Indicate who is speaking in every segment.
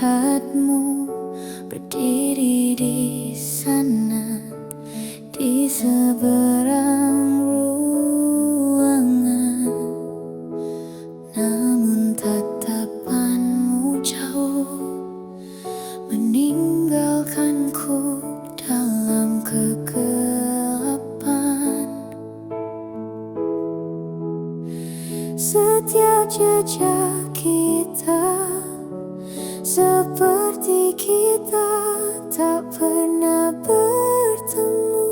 Speaker 1: melihatmu berdiri di sana, di seberang ruangan. Namun tatapanmu jauh meninggalkanku dalam kegelapan. Setiap jejak kita seperti kita tak pernah bertemu.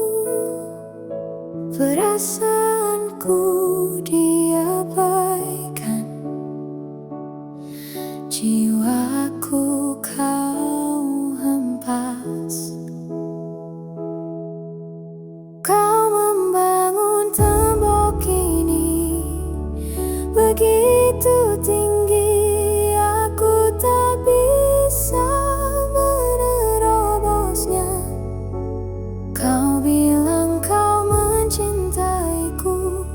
Speaker 1: Perasaanku diabaikan, jiwaku kau hempas. Kau membangun tembok ini begitu tinggi, aku tak bisa menerobosnya. Kau bilang kau mencintaiku,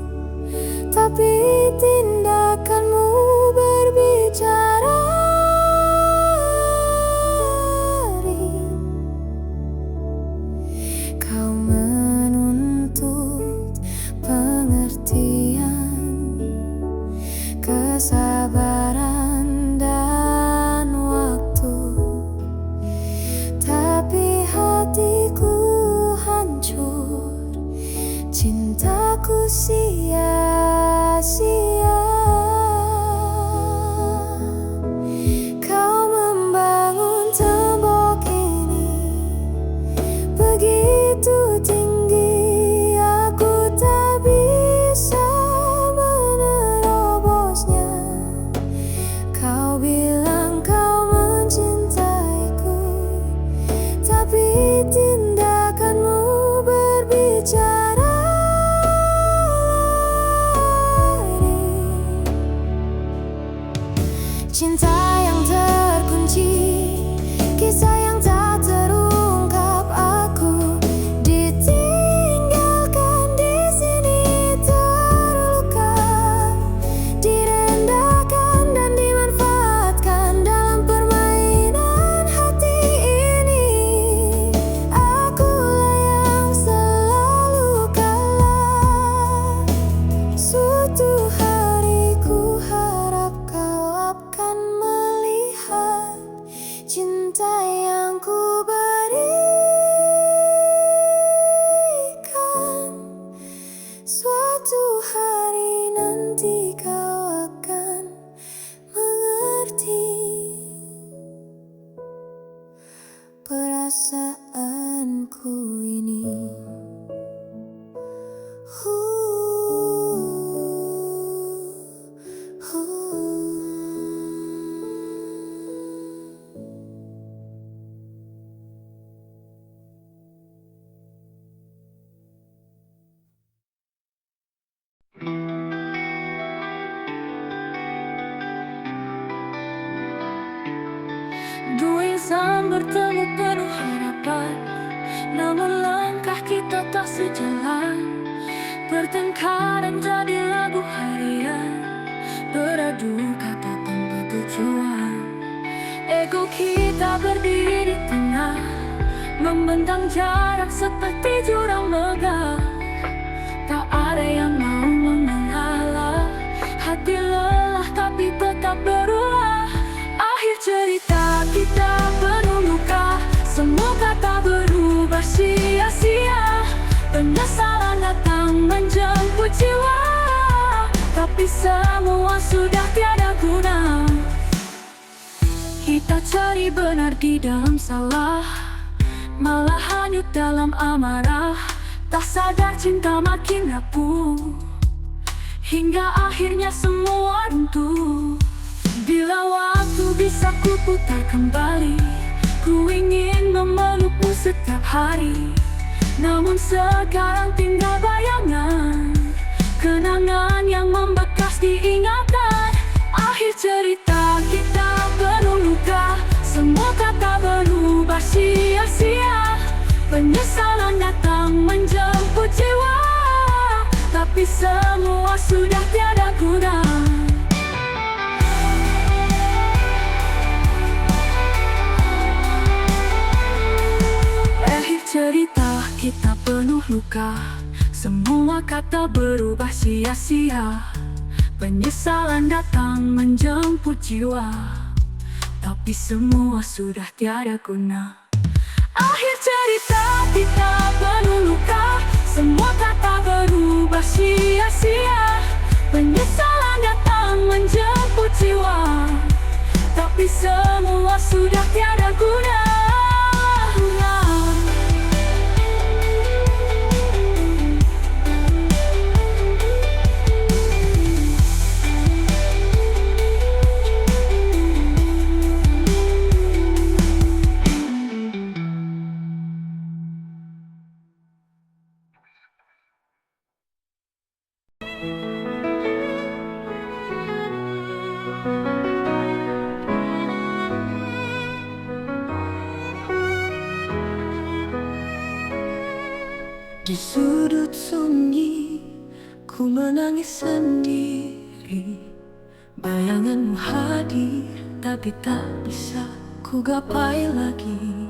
Speaker 1: tapi tindakanmu berbicara. Kau menuntut pengertian, kesabaran dan waktu, tapi hatiku hancur, cintaku sia-sia. Kau membangun tembok ini begitu tinggi, aku tak bisa menerobosnya. Kau bilang kau mencintaiku, tapi tindakanmu berbicara. Cinta yang terkunci, kisah yang tak terungkap, aku ditinggalkan di sini, terluka, direndahkan dan dimanfaatkan dalam permainan hati ini. Akulah yang selalu kalah. Suatu hari ku harap kau akan melihat cinta yang ku berikan. Suatu hari nanti kau akan mengerti perasaanku ini.
Speaker 2: Dua insan bertemu penuh harapan, namun langkah kita tak sejalan. Pertengkaran jadi lagu harian, beradu kata tanpa tujuan. Ego kita berdiri di tengah, membentang jarak seperti jurang megah. Tak ada yang mau mengalah, hati lelah tapi tetap berulah. Akhir cerita kita penuh luka, semua kata berubah sia-sia. Penyesalan datang menjemput jiwa, tapi semua sudah tiada guna. Kita cari benar di dalam salah, malah hanyut dalam amarah. Tak sadar cinta makin rapuh, hingga akhirnya semua runtuh. Bila waktu bisa ku putar kembali, ku ingin memelukmu setiap hari. Namun sekarang tinggal bayangan, kenangan yang membekas diingatan. Akhir cerita kita penuh luka, semua kata berubah sia-sia. Penyesalan datang menjemput jiwa, tapi semua sudah tiada guna. luka. Semua kata berubah sia-sia. Penyesalan datang menjemput jiwa, tapi semua sudah tiada guna. Akhir cerita kita penuh luka. Semua kata berubah sia-sia. Penyesalan datang menjemput jiwa, tapi semua sudah tiada guna.
Speaker 3: Di sudut sunyi, ku menangis sendiri. Bayanganmu hadir, tapi tak bisa ku gapai lagi.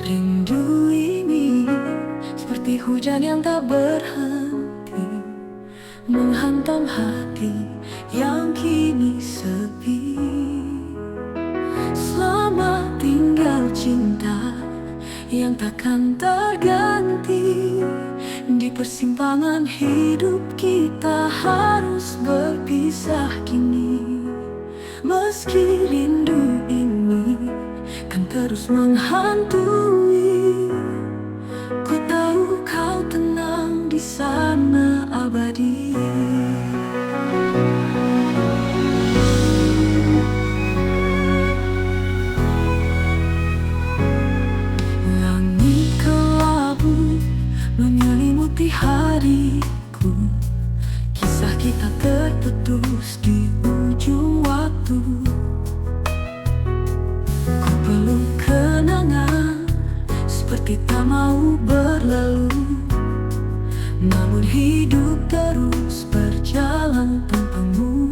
Speaker 3: Rindu ini seperti hujan yang tak berhenti, menghantam hati yang kini sepi. Selamat tinggal cinta yang takkan terganti. Di persimpangan hidup kita harus berpisah kini. Meski rindu ini kan terus menghantui, ku tahu kau tenang di sana abadi. Hariku, kisah kita terputus di ujung waktu. Ku peluk kenangan seperti tak mau berlalu, namun hidup terus berjalan tanpamu.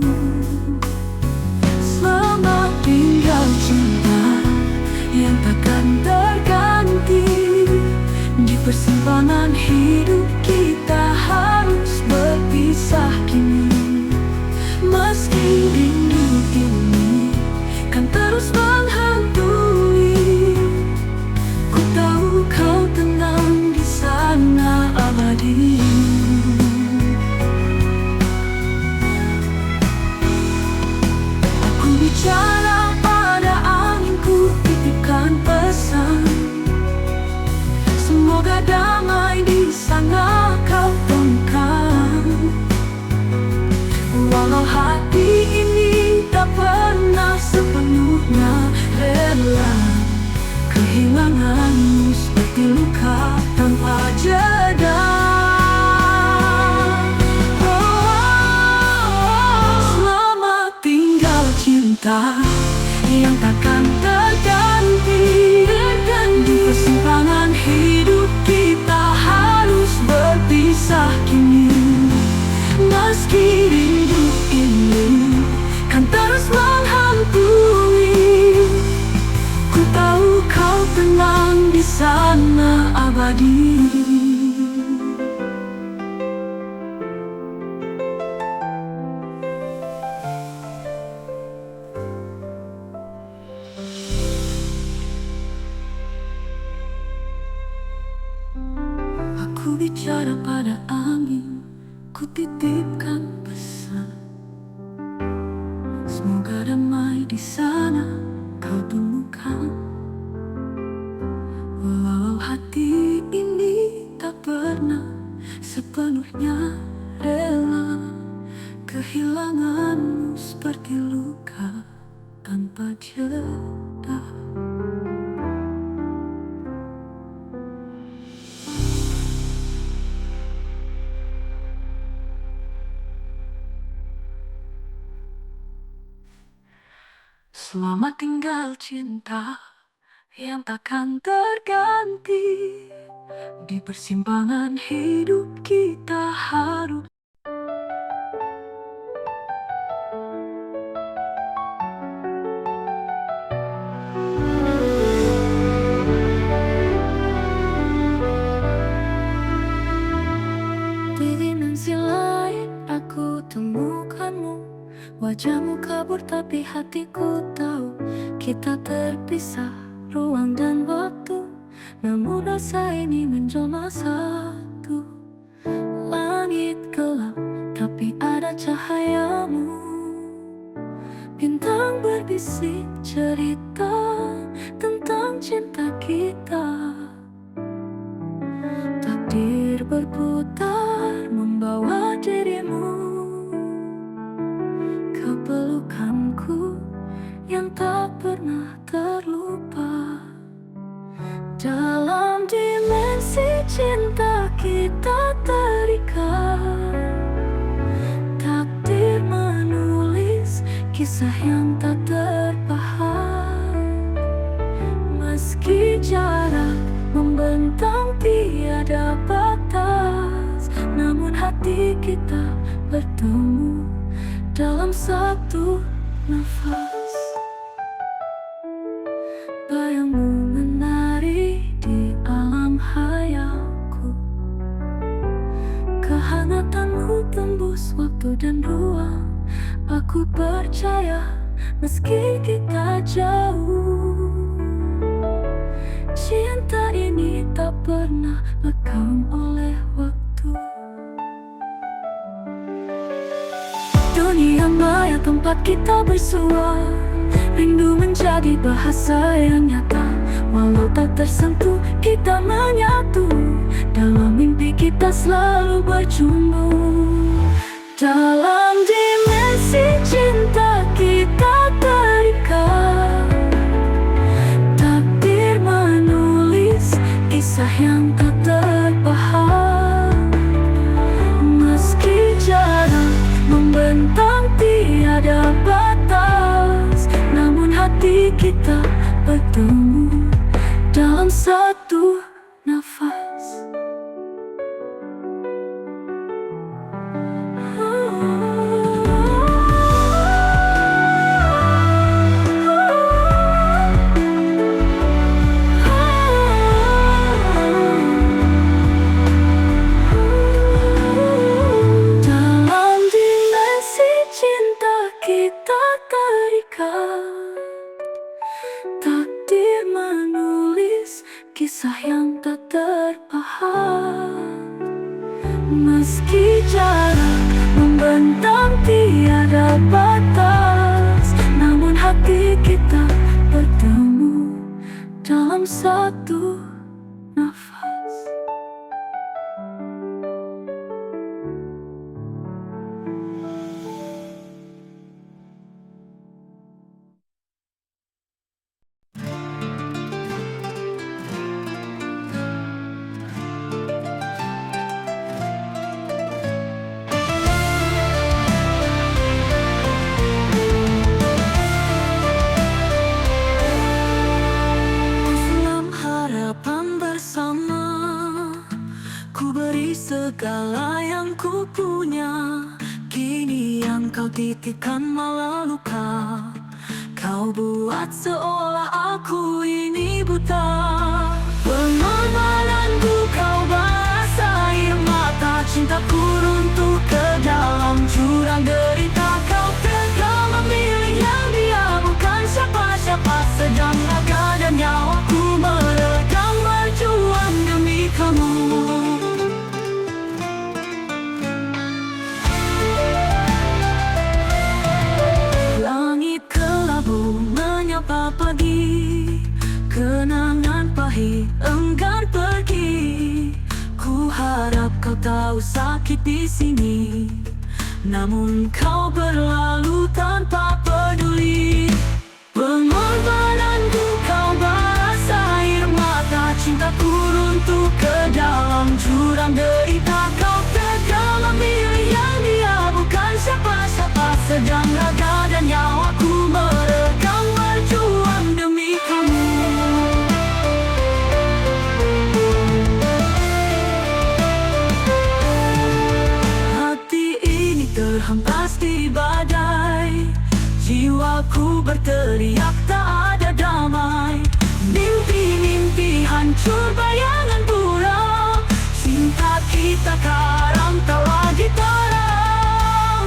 Speaker 3: Selamat tinggal cinta yang takkan terganti. Di persimpangan hidup kita harus berpisah kini. Meski rindu ini kan terus menghantui, ku tahu kau tenang di sana abadi. Aku bicara pada anginku, titipkan pesan. Semoga damai di sana kau temukan. Walau hati ini tak pernah sepenuhnya rela, kehilanganmu seperti luka tanpa jeda. Selamat tinggal cinta yang takkan terganti. Di persimpangan hidup kita harus berpisah kini. Meski rindu ini kan terus menghantui, ku tahu kau tenang di sana abadi. Ku bicara pada angin, ku titipkan pesan. Semoga damai di sana kau temukan. Walau hati ini tak pernah sepenuhnya rela, kehilanganmu seperti luka tanpa jeda. Selamat tinggal cinta yang takkan terganti. Di persimpangan hidup kita harus hatiku tahu kita terpisah ruang dan waktu, namun rasa ini menjelma satu. Langit gelap tapi ada cahayamu, bintang berbisik cerita tentang cinta kita. Takdir berputar membawa dirimu ke pelukanku yang tak pernah terlupa. Dalam dimensi cinta kita terikat, takdir menulis kisah yang tak terpahat. Meski jarak membentang tiada batas, namun hati kita bertemu dalam satu nafas. Bayangmu menari di alam hayalku, kehangatanmu tembus waktu dan ruang. Aku percaya meski kita jauh, cinta ini tak pernah lekang oleh waktu. Dunia maya tempat kita bersua, rindu menjadi bahasa yang nyata. Walau tak tersentuh, kita menyatu. Dalam mimpi kita selalu berjumpa. Dalam dimensi cinta kita terikat, takdir menulis kisah yang tak terpahat. Meski jarak membentang tiada batas, namun hati kita bertemu dalam satu nafas. Dalam dimensi cinta kita terikat, takdir menulis kisah yang tak terpahat. Meski jarak membentang tiada batas, namun hati kita bertemu dalam satu nafas. Dalam harapan bersama, ku beri segala yang ku punya. Kini yang kau titipkan malah luka. Kau buat seolah aku ini buta. Pengorbananku kau balas air mata. Cintaku runtuh ke dalam jurang derita. Kau tega memilih yang dia bukan siapa-siapa. Sedang raga dan nyawaku meredam berjuang demi kamu. Langit kelabu menyapa pagi, kenangan pahit enggan pergi. Ku harap kau tahu sakit di sini, namun kau berlalu tanpa peduli. Pengorbananku kau balas air mata. Cintaku runtuh ke dalam jurang derita. Kau tega memilih yang dia bukan siapa-siapa. Sedang raga dan nyawaku meregang berjuang demi kamu. Hati ini terhempas di badai, jiwaku berteriak tak ada damai. Mimpi-mimpi hancur bayangan pura. Cinta kita karam tak lagi terang.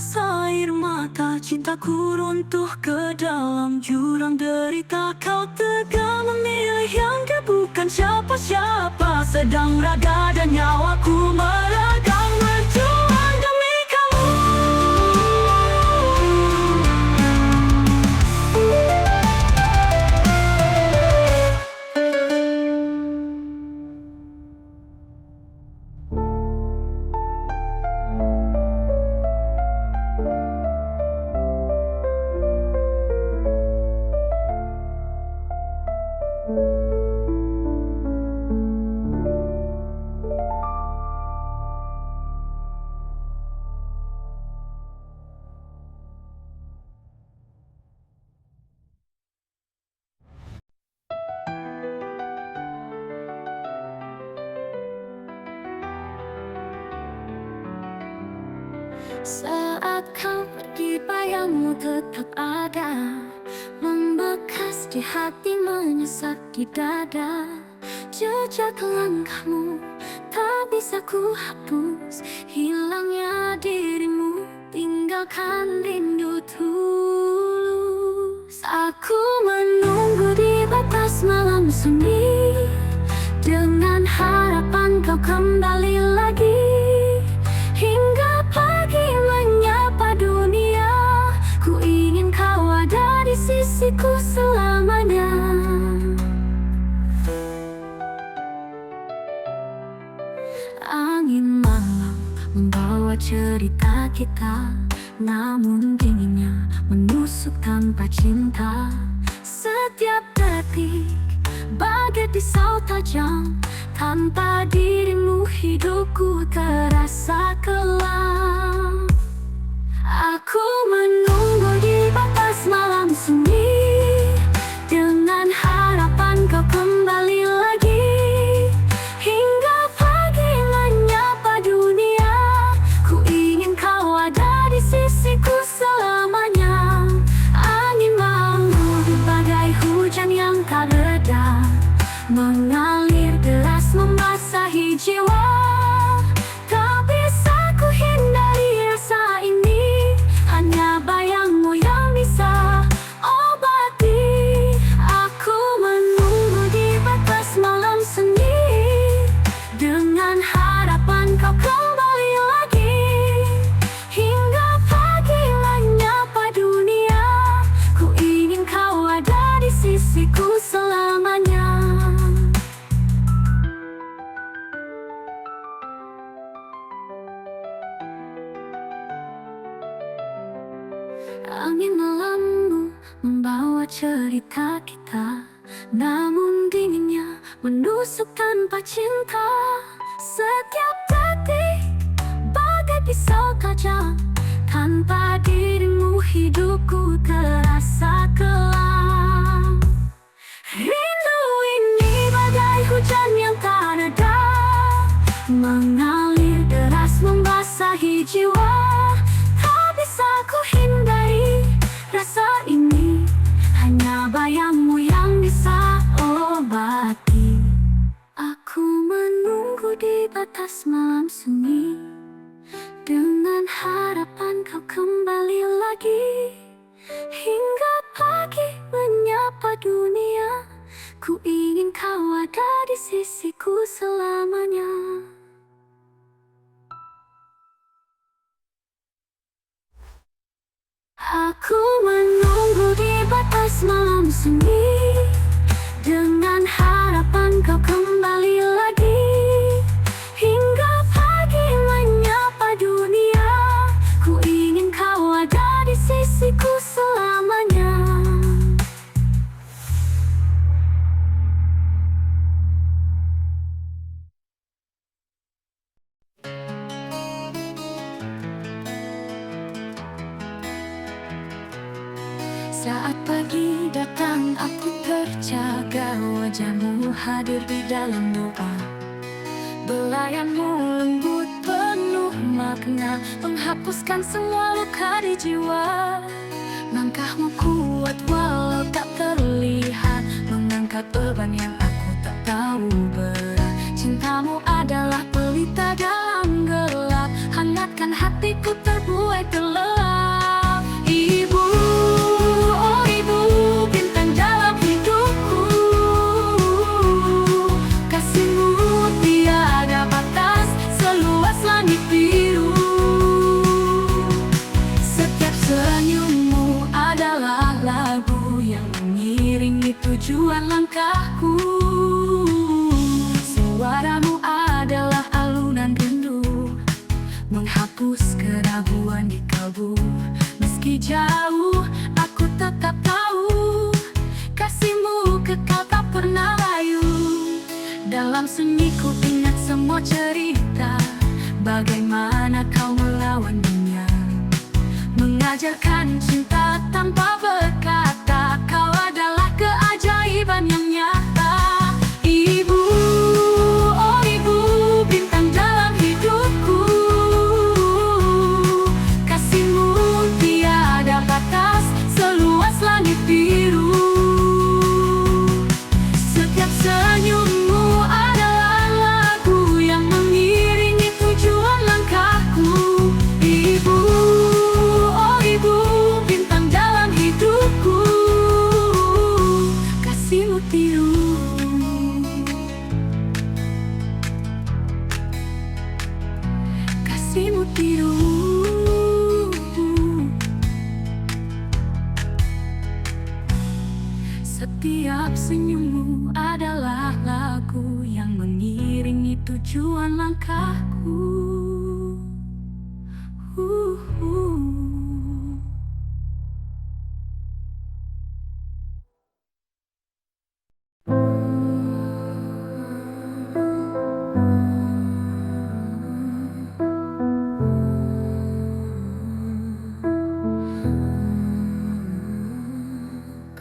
Speaker 3: rasa air mata cintaku runtuh ke dalam jurang derita. Kau tega memilih yang dia bukan siapa-siapa, sedang raga dan nyawaku meregang berjuang demi kamu.
Speaker 1: Saat kau pergi bayangmu tetap ada, membekas di hati, menyesat di dada. Jejak langkahmu tak bisa ku hapus, hilangnya dirimu tinggalkan rindu tulus. Aku menunggu di batas malam sunyi, dengan harapan kau kembali lagi. Hingga pagi menyapa dunia, ku ingin kau ada di sisiku selamanya. Angin malam membawa cerita kita, namun dinginnya menusuk tanpa cinta. Setiap detik bagai pisau tajam, tanpa dirimu hidupku terasa kelam. Aku menunggu di batas malam sunyi, dengan harapan kau kembali lagi. Hingga pagi menyapa dunia, ku ingin kau ada di sisiku selamanya. Angin malam bagai hujan yang tak reda, mengalir deras membasahi jiwa. Tak bisa ku hindari rasa ini, hanya bayangmu yang bisa obati. Aku menunggu di batas malam sunyi, dengan harapan kau kembali lagi. Hingga pagi menyapa dunia, ku ingin kau ada di sisiku selamanya. Angin malammu membawa cerita kita, namun dinginnya menusuk tanpa cinta. Setiap detik bagai pisau tajam, tanpa dirimu hidupku terasa kelam. Rindu ini bagai hujan yang tak reda, mengalir deras membasahi jiwa. Tak bisa ku hindari rasa ini, hanya bayangmu yang bisa obati. Aku menunggu di batas malam sunyi, dengan harapan kau kembali lagi. Hingga pagi menyapa dunia, ku ingin kau ada di sisiku selamanya. Aku menunggu di batas malam sunyi, dengan harapan kau kembali lagi. Hingga pagi menyapa dunia, ku ingin kau ada di sisiku selamanya. Saat pagi datang aku terjaga, wajahmu hadir di dalam doa. Belayanmu lembut penuh makna, menghapuskan semua luka di jiwa. Langkahmu kuat walau tak terlihat, mengangkat beban yang aku tak tahu berat. Cintamu adalah pelita dalam gelap, hangatkan hatiku terbuai gelap. tujuan langkahku. Suaramu adalah alunan rindu, menghapus keraguan di kalbu. Meski jauh, aku tetap tahu kasihmu kekal tak pernah layu. Dalam sunyiku ingat semua cerita, bagaimana kau melawan dunia, mengajarkan cinta tanpa berkata. Kau adalah keajaiban yang nyata. Ibu, oh ibu, bintang dalam hidupku. Kasihmu tiada batas, seluas langit biru. Setiap senyummu adalah lagu yang mengiringi tujuan langkahku. Ibu, oh ibu, bintang dalam hidupku. Kasihmu tiru, kasihmu tiru. Setiap senyummu adalah lagu yang mengiringi tujuan langkahku.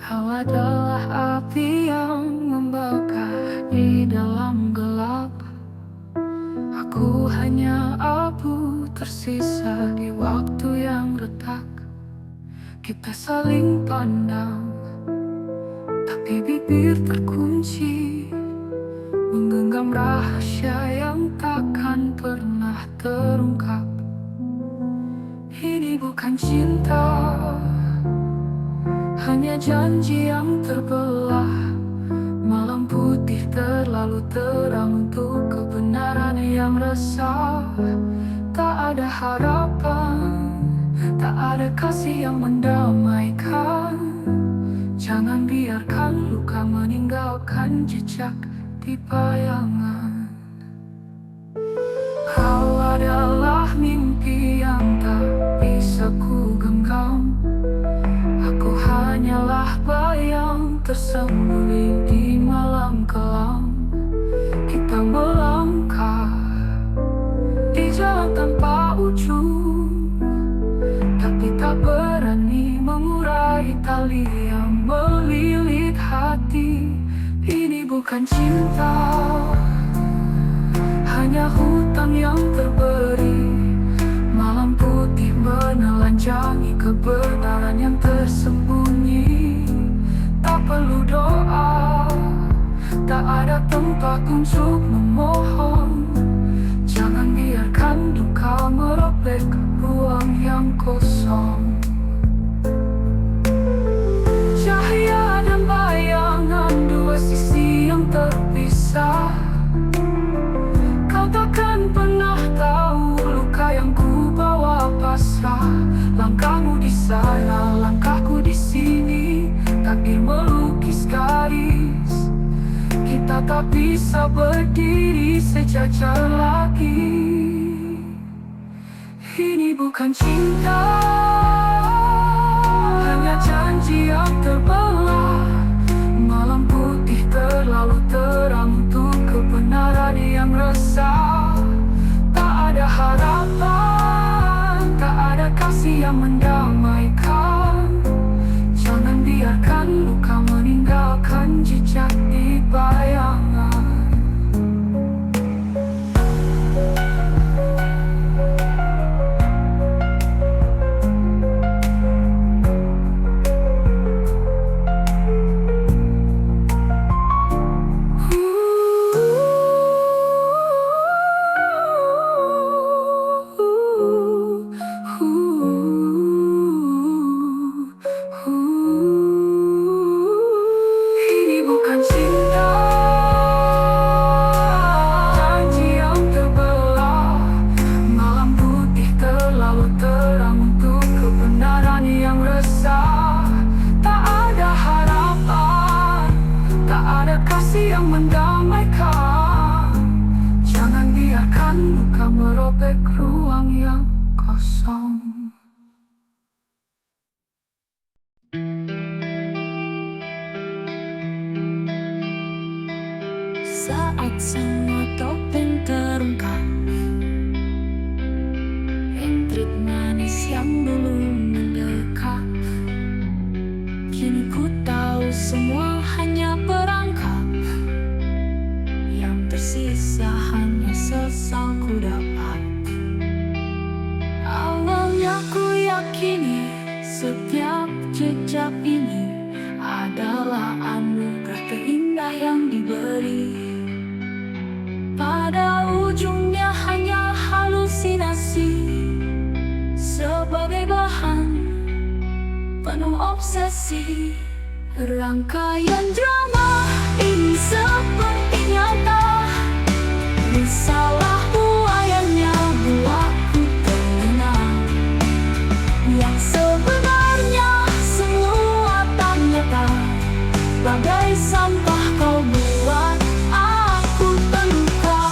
Speaker 1: Kau adalah api yang membakar di dalam gelap. Aku hanya abu tersisa di waktu yang retak. Kita saling pandang, tapi bibir terkunci, menggenggam rahasia yang takkan pernah terungkap. Ini bukan cinta, hanya janji yang terbelah. Malam putih terlalu terang untuk kebenaran yang resah. Tak ada harapan, tak ada kasih yang mendamaikan. Jangan biarkan luka meninggalkan jejak di bayangan. Kau adalah mimpi yang tak bisa ku genggam. Aku hanyalah bayang tersembunyi di malam kelam. Kita melangkah di jalan tanpa ujung, tapi tak berani mengurai tali yang melilit hati. Ini bukan cinta, hanya hutang yang terberi. Malam putih menelanjangi kebenaran yang tersembunyi. Tak perlu doa, tak ada tempat untuk memohon. Jangan biarkan duka merobek ruang yang kosong. Cahaya dan bayangan, dua sisi yang terpisah. Kau takkan pernah tahu luka yang ku bawa pasrah. Langkahmu di sana, langkahku di sini. Takdir melukis garis, kita tak bisa berdiri sejajar lagi. Ini bukan cinta, hanya janji yang terbelah. Malam putih terlalu terang untuk kebenaran yang resah. Tak ada harapan, tak ada kasih yang mendamaikan. Jangan biarkan luka meninggalkan jejak di bayangan. Ini bukan cinta,
Speaker 2: semua topeng terungkap. Intrik manis yang dulu mendekat, kini ku tahu semua hanya perangkap. Yang tersisa hanya sesal ku dapat. Awalnya ku yakini setiap jejak ini adalah anugerah terindah yang diberi. Pada ujungnya hanya halusinasi, sebagai bahan penuh obsesi. Rangkaian drama ini seperti nyata, risalah buayanya buatku terlena. Yang sebenarnya semua tak nyata, bagai sampah kau buat aku terluka.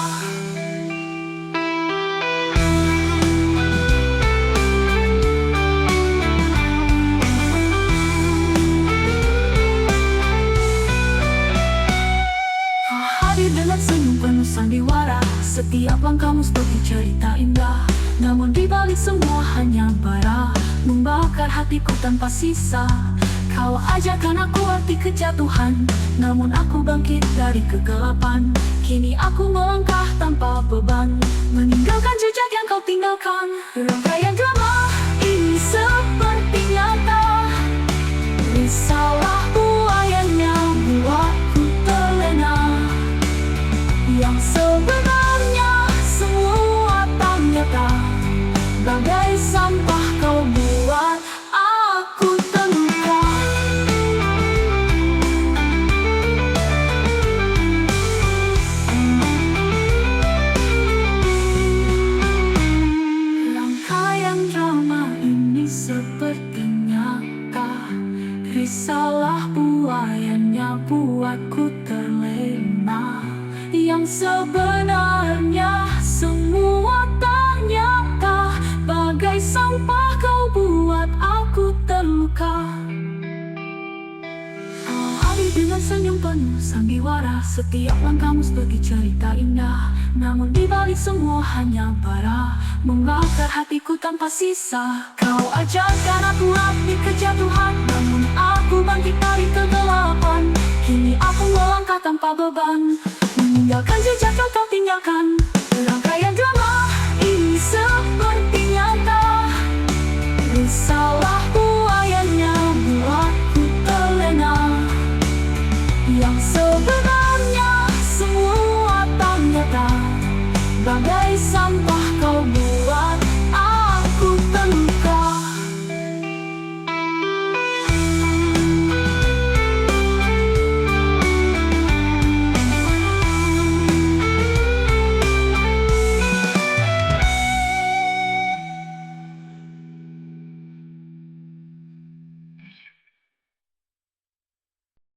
Speaker 2: Kau hadir dengan senyum penuh sandiwara, setiap langkahmu seperti cerita indah. Namun di balik semua hanya bara, membakar hatiku tanpa sisa. Kau ajarkan aku arti kejatuhan, namun aku bangkit dari kegelapan. Kini aku melangkah tanpa beban, meninggalkan jejak yang kau tinggalkan. Rangkaian drama ini seperti nyata, risalah buayanya buatku terlena. Yang sebenarnya semua tak nyata, bagai sampah kau buat aku terluka. Rangkaian drama ini seperti nyata, risalah buayanya buatku terlena. Yang sebenarnya semua tak nyata, bagai sampah kau buat aku terluka. Kau hadir dengan senyum penuh sandiwara, setiap langkahmu seperti cerita indah. Namun di balik semua hanya bara, membakar hatiku tanpa sisa. Kau ajarkan aku arti kejatuhan, namun aku bangkit dari kegelapan. Kini aku melangkah tanpa beban, meninggalkan jejak yang kau tinggalkan.